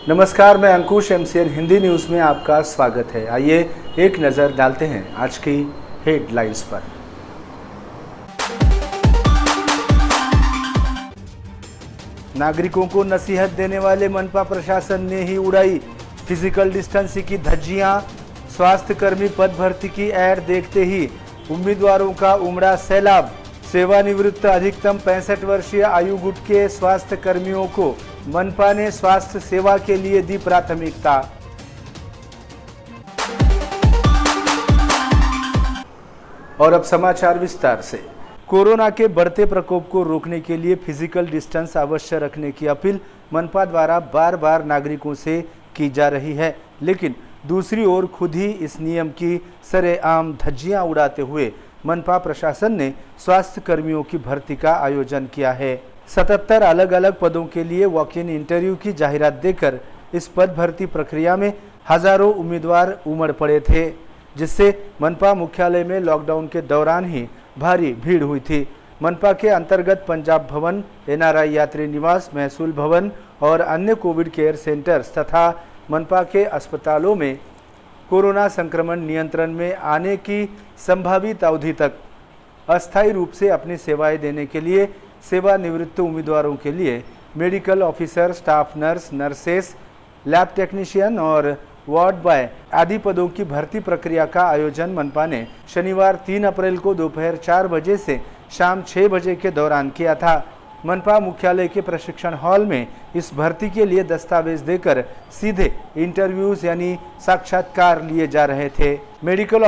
नमस्कार, मैं अंकुश MCN Hindi news में आपका स्वागत है। आइए एक नज़र डालते हैं आज की हेडलाइंस पर। नागरिकों को नसीहत देने वाले मनपा प्रशासन ने ही उड़ाई फिजिकल डिस्टेंसिंग की धज्जियां। स्वास्थ्य कर्मी पद भर्ती की ऐड देखते ही उम्मीदवारों का उमड़ा सैलाब। सेवानिवृत्त अधिकतम 65 वर्षीय आयु गुट के स्वास्थ्य कर्मियों को मनपा ने स्वास्थ्य सेवा के लिए दी प्राथमिकता। और अब समाचार विस्तार से। कोरोना के बढ़ते प्रकोप को रोकने के लिए फिजिकल डिस्टेंस अवश्य रखने की अपील मनपा द्वारा बार बार नागरिकों से की जा रही है, लेकिन दूसरी ओर खुद ही इस नियम की सरेआम धज्जियां उड़ाते हुए मनपा प्रशासन ने स्वास्थ्य कर्मियों की भर्ती का आयोजन किया है। 77 अलग अलग पदों के लिए वॉक इन इंटरव्यू की जाहिरात देकर इस पद भर्ती प्रक्रिया में हजारों उम्मीदवार उमड़ पड़े थे, जिससे मनपा मुख्यालय में लॉकडाउन के दौरान ही भारी भीड़ हुई थी। मनपा के अंतर्गत पंजाब भवन, एनआरआई यात्री निवास, महसूल भवन और अन्य कोविड केयर सेंटर्स तथा मनपा के अस्पतालों में कोरोना संक्रमण नियंत्रण में आने की संभावित अवधि तक अस्थायी रूप से अपनी सेवाएं देने के लिए सेवानिवृत्त उम्मीदवारों के लिए medical officer, staff nurse, nurses, lab technician और वार्ड बॉय आदि पदों की भर्ती प्रक्रिया का आयोजन मनपा ने शनिवार 3 अप्रैल को दोपहर 4 बजे से शाम 6 बजे के दौरान किया था। मनपा मुख्यालय के प्रशिक्षण हॉल में इस भर्ती के लिए दस्तावेज देकर सीधे इंटरव्यूज यानी साक्षात्कार लिए जा रहे थे। मेडिकल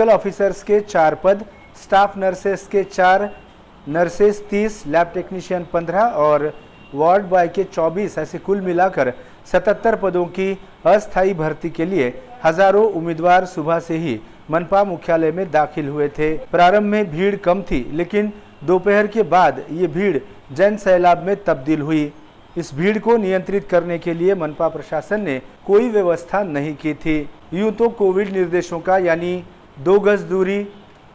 ऑफिसर्स के 4 पद, स्टाफ नर्सेस के 4, नर्सेस 30, लैब टेक्नीशियन 15 और वार्ड बॉय के 24 ऐसे कुल मिलाकर 77 पदों की अस्थायी भर्ती के लिए हजारों उम्मीदवार सुबह से ही मनपा मुख्यालय में दाखिल हुए थे। प्रारंभ में भीड़ कम थी, लेकिन दोपहर के बाद ये भीड़ जन सैलाब में तब्दील हुई। इस भीड़ को नियंत्रित करने के लिए मनपा प्रशासन ने कोई व्यवस्था नहीं की थी। यूं तो कोविड निर्देशों का यानी 2 गज दूरी,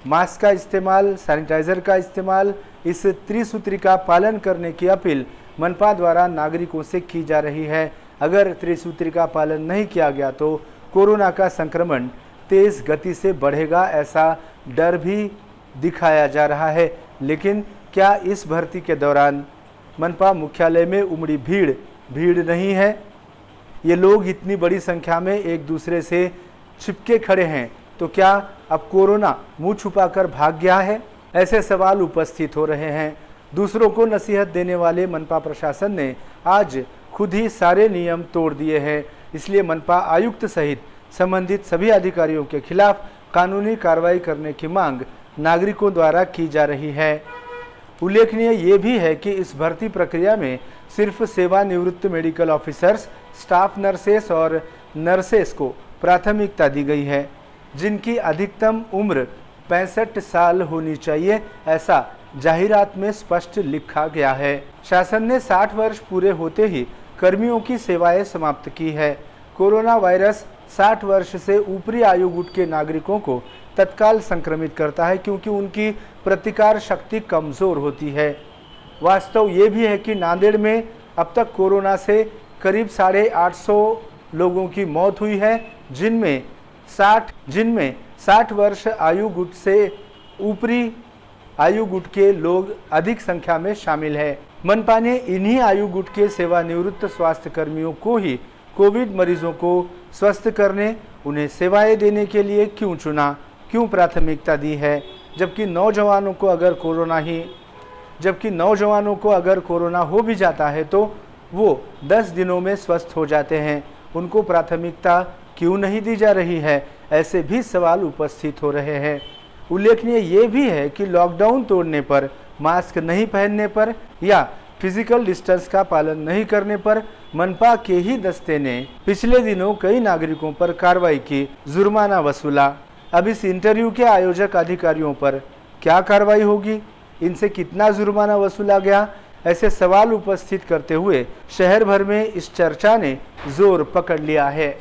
मास्क का इस्तेमाल, सैनिटाइजर का इस्तेमाल, इस त्रिसूत्री का पालन करने की अपील मनपा द्वारा नागरिकों से की जा रही है। अगर त्रिसूत्री का पालन नहीं किया गया तो कोरोना का संक्रमण तेज गति से बढ़ेगा, ऐसा डर भी दिखाया जा रहा है। लेकिन क्या इस भर्ती के दौरान मनपा मुख्यालय में उमड़ी भीड़ नहीं है? ये लोग इतनी बड़ी संख्या में एक दूसरे से चिपके खड़े हैं, तो क्या अब कोरोना मुंह छुपाकर भाग गया है? ऐसे सवाल उपस्थित हो रहे हैं। दूसरों को नसीहत देने वाले मनपा प्रशासन ने आज खुद ही सारे नियम तोड़ दिए हैं। इसलिए मनपा आयुक्त सहित संबंधित सभी अधिकारियों के खिलाफ कानूनी कार्रवाई करने की मांग नागरिकों द्वारा की जा रही है। उल्लेखनीय ये भी है कि इस भर्ती प्रक्रिया में सिर्फ सेवानिवृत्त मेडिकल ऑफिसर्स, स्टाफ नर्सेस और नर्सेस को प्राथमिकता दी गई है, जिनकी अधिकतम उम्र 65 साल होनी चाहिए, ऐसा जाहिरात में स्पष्ट लिखा गया है। शासन ने 60 वर्ष पूरे होते ही कर्मियों की सेवाएं समाप्त की है। कोरोना वायरस 60 वर्ष से ऊपरी आयु गुट के नागरिकों को तत्काल संक्रमित करता है, क्योंकि उनकी प्रतिकार शक्ति कमजोर होती है। वास्तव ये भी है कि नांदेड़ में अब तक कोरोना से करीब 850 लोगों की मौत हुई है, जिनमें 60 वर्ष आयु गुट से ऊपरी आयु गुट के लोग अधिक संख्या में शामिल है। मनपा ने इन्हीं आयु गुट के सेवानिवृत्त स्वास्थ्य कर्मियों को ही कोविड मरीजों को स्वस्थ करने, उन्हें सेवाएं देने के लिए क्यों चुना, क्यों प्राथमिकता दी है? जबकि नौजवानों को अगर कोरोना हो भी जाता है तो वो 10 दिनों में स्वस्थ हो जाते हैं। उनको प्राथमिकता क्यों नहीं दी जा रही है? ऐसे भी सवाल उपस्थित हो रहे हैं। उल्लेखनीय ये भी है कि लॉकडाउन तोड़ने पर, मास्क नहीं पहनने पर या फिजिकल डिस्टेंस का पालन नहीं करने पर मनपा के ही दस्ते ने पिछले दिनों कई नागरिकों पर कार्रवाई की, जुर्माना वसूला। अब इस इंटरव्यू के आयोजक अधिकारियों पर क्या कार्रवाई होगी? इनसे कितना जुर्माना वसूला गया? ऐसे सवाल उपस्थित करते हुए शहर भर में इस चर्चा ने जोर पकड़ लिया है।